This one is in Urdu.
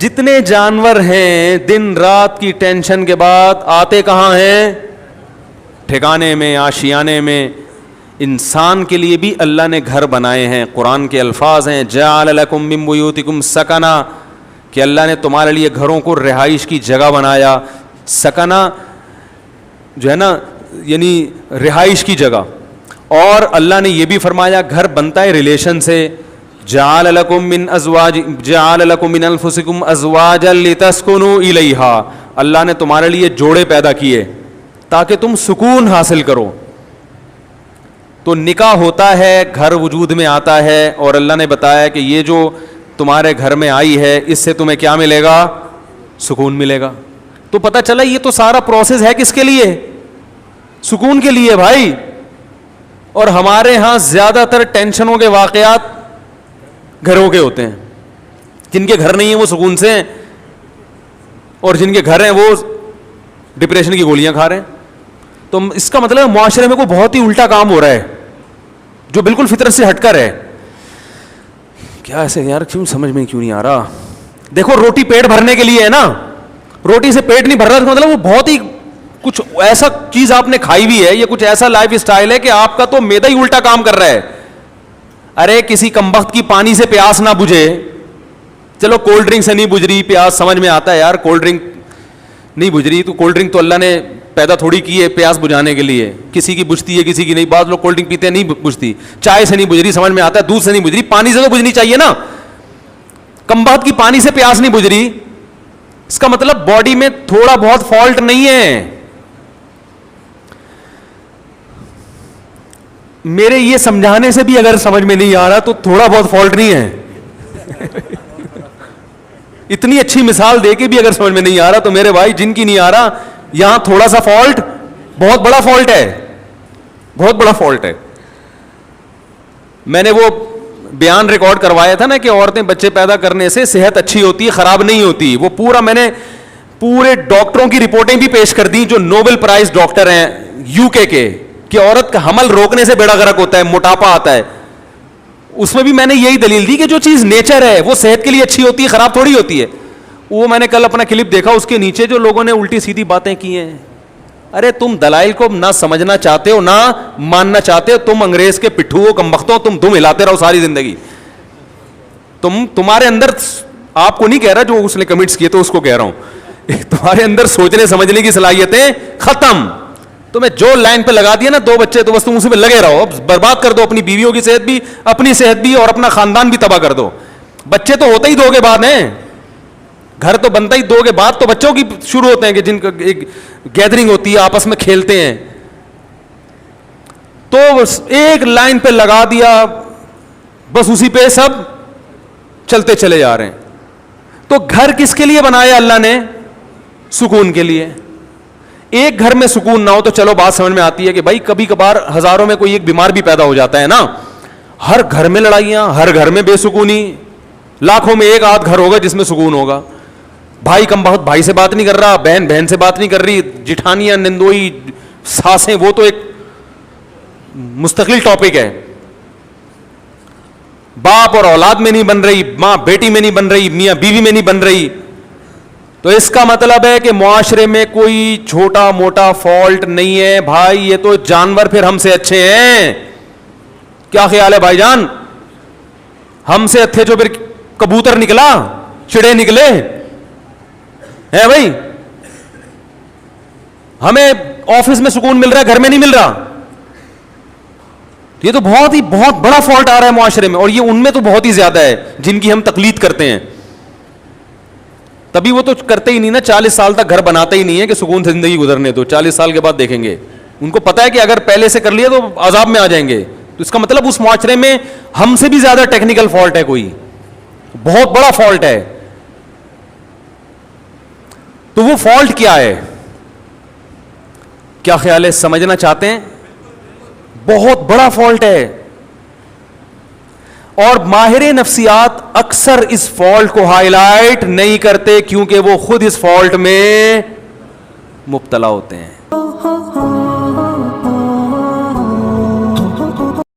جتنے جانور ہیں دن رات کی ٹینشن کے بعد آتے کہاں ہیں؟ ٹھکانے میں، آشیانے میں. انسان کے لیے بھی اللہ نے گھر بنائے ہیں. قرآن کے الفاظ ہیں جعل لکم من بیوتکم سکنا، کہ اللہ نے تمہارے لیے گھروں کو رہائش کی جگہ بنایا. سکنا جو ہے نا یعنی رہائش کی جگہ. اور اللہ نے یہ بھی فرمایا گھر بنتا ہے ریلیشن سے. جعل لکم من انفسکم ازواجا لتسکنوا الیہا، اللہ نے تمہارے لیے جوڑے پیدا کیے تاکہ تم سکون حاصل کرو. تو نکاح ہوتا ہے، گھر وجود میں آتا ہے، اور اللہ نے بتایا کہ یہ جو تمہارے گھر میں آئی ہے اس سے تمہیں کیا ملے گا؟ سکون ملے گا. تو پتہ چلا یہ تو سارا پروسیس ہے کس کے لیے؟ سکون کے لیے بھائی. اور ہمارے ہاں زیادہ تر ٹینشنوں کے واقعات گھروں کے ہوتے ہیں. جن کے گھر نہیں ہیں وہ سکون سے ہیں، اور جن کے گھر ہیں وہ ڈپریشن کی گولیاں کھا رہے ہیں. تو اس کا مطلب معاشرے میں کوئی بہت ہی الٹا کام ہو رہا ہے جو بالکل فطرت سے ہٹ کر ہے. کیا ایسے یار کیوں سمجھ میں کیوں نہیں آ رہا؟ دیکھو روٹی پیٹ بھرنے کے لیے ہے نا، روٹی سے پیٹ نہیں بھر رہا، مطلب وہ بہت ہی کچھ ایسا چیز آپ نے کھائی بھی ہے، یہ کچھ ایسا لائف اسٹائل ہے کہ آپ کا تو معدہ ہی الٹا کام کر رہا ہے. ارے کسی کمبخت کی پانی سے پیاس نہ بجھے، چلو کولڈ ڈرنک سے نہیں بجھ رہی پیاس، سمجھ میں آتا ہے یار کولڈ ڈرنک نہیں بجھ رہی، تو کولڈ ڈرنک تو اللہ نے پیدا تھوڑی کی ہے پیاس بجھانے کے لیے. کسی کی بجھتی ہے کسی کی نہیں. بعض لوگ کولڈ ڈرنک پیتے ہیں نہیں بجھتی. چائے سے نہیں بجھ رہی سمجھ میں آتا ہے، دودھ سے نہیں بجھ رہی، پانی سے تو بجھنی چاہیے نا. کمبخت کی پانی سے پیاس نہیں بجھ رہی، اس کا مطلب باڈی میں تھوڑا بہت فالٹ نہیں ہے. میرے یہ سمجھانے سے بھی اگر سمجھ میں نہیں آ رہا تو تھوڑا بہت فالٹ نہیں ہے. اتنی اچھی مثال دے کے بھی اگر سمجھ میں نہیں آ رہا تو میرے بھائی جن کی نہیں آ رہا، یہاں تھوڑا سا فالٹ بہت بڑا فالٹ ہے، بہت بڑا فالٹ ہے. میں نے وہ بیان ریکارڈ کروایا تھا نا کہ عورتیں بچے پیدا کرنے سے صحت اچھی ہوتی ہے، خراب نہیں ہوتی. وہ پورا میں نے پورے ڈاکٹروں کی رپورٹیں بھی پیش کر دی جو نوبل پرائز ڈاکٹر ہیں یو کے کہ عورت کا حمل روکنے سے بیڑا غرق ہوتا ہے، موٹاپا آتا ہے. اس میں بھی میں نے یہی دلیل دی کہ جو چیز نیچر ہے وہ صحت کے لیے اچھی ہوتی ہے، خراب تھوڑی ہوتی ہے. وہ میں نے کل اپنا کلپ دیکھا، اس کے نیچے جو لوگوں نے الٹی سیدھی باتیں کی ہیں. ارے تم دلائل کو نہ سمجھنا چاہتے ہو نہ ماننا چاہتے ہو، تم انگریز کے پٹھو ہو، کمبختوں، تم دم ہلاتے رہو ساری زندگی. تمہارے اندر، آپ کو نہیں کہہ رہا جو اس نے کمنٹس کیے تو اس کو کہہ رہا ہوں، تمہارے اندر سوچنے سمجھنے کی صلاحیتیں ختم. تمہیں جو لائن پہ لگا دیا نا 2 بچے تو بس تم اسی پہ لگے رہو. اب برباد کر دو اپنی بیویوں کی صحت بھی، اپنی صحت بھی، اور اپنا خاندان بھی تباہ کر دو. بچے تو ہوتے ہی 2 کے بعد ہیں، گھر تو بنتا ہی 2 کے بعد تو بچوں کی شروع ہوتے ہیں کہ جن کا ایک گیدرنگ ہوتی ہے، آپس میں کھیلتے ہیں. تو ایک لائن پہ لگا دیا، بس اسی پہ سب چلتے چلے جا رہے ہیں. تو گھر کس کے لیے بنایا اللہ نے؟ سکون کے لیے. ایک گھر میں سکون نہ ہو تو چلو بات سمجھ میں آتی ہے کہ بھائی کبھی کبھار ہزاروں میں کوئی ایک بیمار بھی پیدا ہو جاتا ہے نا. ہر گھر میں لڑائیاں، ہر گھر میں بے سکونی، لاکھوں میں ایک آدھ گھر ہوگا جس میں سکون ہوگا. بھائی کم بہت بھائی سے بات نہیں کر رہا، بہن بہن سے بات نہیں کر رہی، جٹھانیاں، نندوئی، ساسیں، وہ تو ایک مستقل ٹاپک ہے. باپ اور اولاد میں نہیں بن رہی، ماں بیٹی میں نہیں بن رہی، میاں بیوی میں نہیں بن رہی. تو اس کا مطلب ہے کہ معاشرے میں کوئی چھوٹا موٹا فالٹ نہیں ہے بھائی. یہ تو جانور پھر ہم سے اچھے ہیں. کیا خیال ہے بھائی جان؟ ہم سے اچھے جو پھر کبوتر نکلا، چڑے نکلے ہیں بھائی. ہمیں آفس میں سکون مل رہا ہے، گھر میں نہیں مل رہا. یہ تو بہت بڑا فالٹ آ رہا ہے معاشرے میں، اور یہ ان میں تو بہت ہی زیادہ ہے جن کی ہم تقلید کرتے ہیں. تبھی وہ تو کرتے ہی نہیں نا، 40 سال تک گھر بناتے ہی نہیں ہے کہ سکون سے زندگی گزرنے دو، 40 سال کے بعد دیکھیں گے. ان کو پتا ہے کہ اگر پہلے سے کر لیا تو عذاب میں آ جائیں گے. تو اس کا مطلب اس معاشرے میں ہم سے بھی زیادہ ٹیکنیکل فالٹ ہے، کوئی بہت بڑا فالٹ ہے. تو وہ فالٹ کیا ہے؟ کیا خیال ہے؟ سمجھنا چاہتے ہیں؟ بہت بڑا فالٹ ہے. اور ماہر نفسیات اکثر اس فالٹ کو ہائی لائٹ نہیں کرتے کیونکہ وہ خود اس فالٹ میں مبتلا ہوتے ہیں.